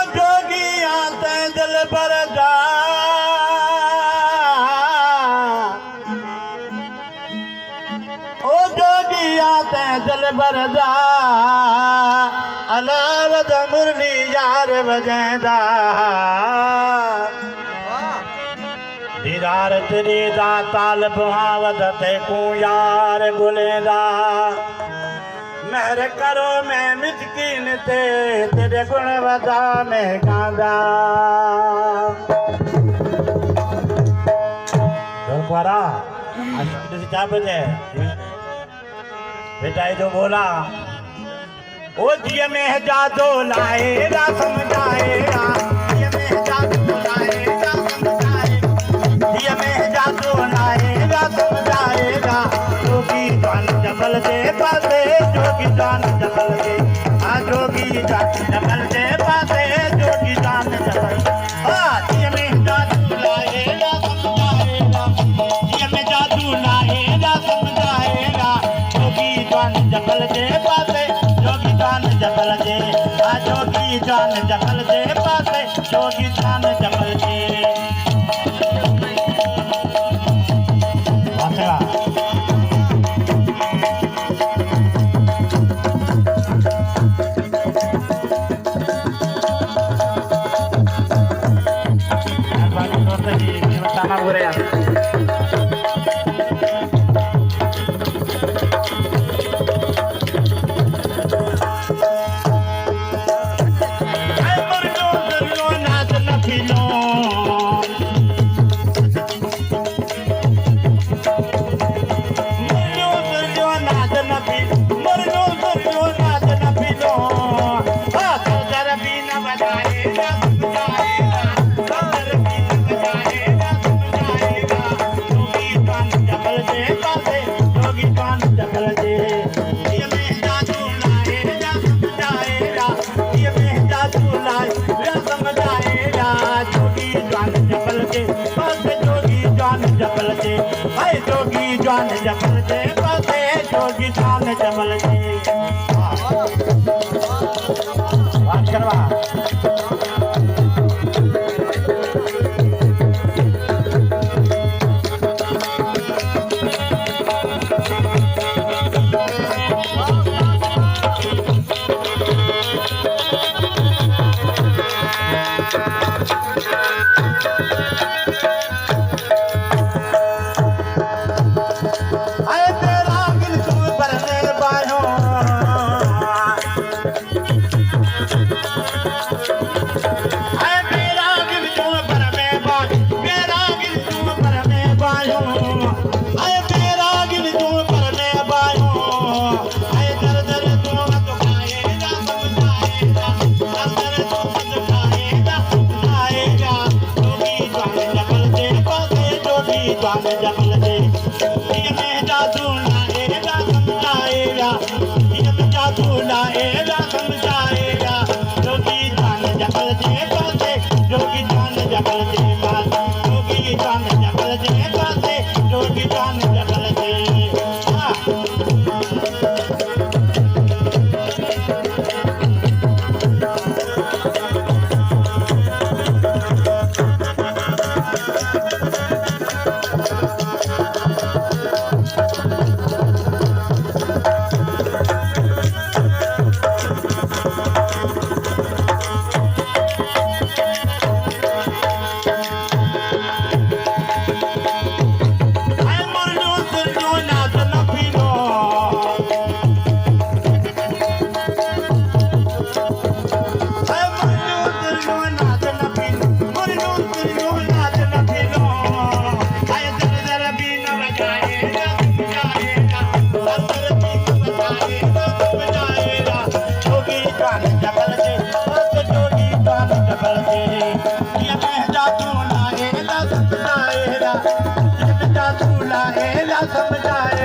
जोगिया ते दिल पर जा ओ जोगिया ते दिल पर जा अलावद मुरली यार वजेंदा दीदार तेरी दा ताल बुहावद ते को यार गुलेदा मेहर करो मैं मिसकीन ते तेरे गुण वदा मैं गांदा दोबारा आज से क्या बजे बेटा जो बोला ओ दिए में जादू लाएगा समझाएगा दिए में जादू लाएगा समझाएगा दिए में जादू लाएगा समझाएगा जोगी जान जबल दे पासे जोगी जान जबल दे जोगी जान जबल दे पासे जोगी जान जबल दिए में जादू लाएगा समझाएगा दिए में जादू लाएगा समझाएगा जोगी जान जबल दे पासे जोगी जान जबल दे जोगी जान जबल दे पासे जोगी जान जबल दे sama gue ya जोगी जान जबल दे पासे जोगी जान जबल दे बात करवा जबल दे ये में जादू लाएगा समझाएगा ये में जादू लाएगा समझाएगा जोगी जान जबल दे पासे जोगी जान जबल दे पासे जोगी जान जबल दे पासे जोगी जान जबल दे समझाएगा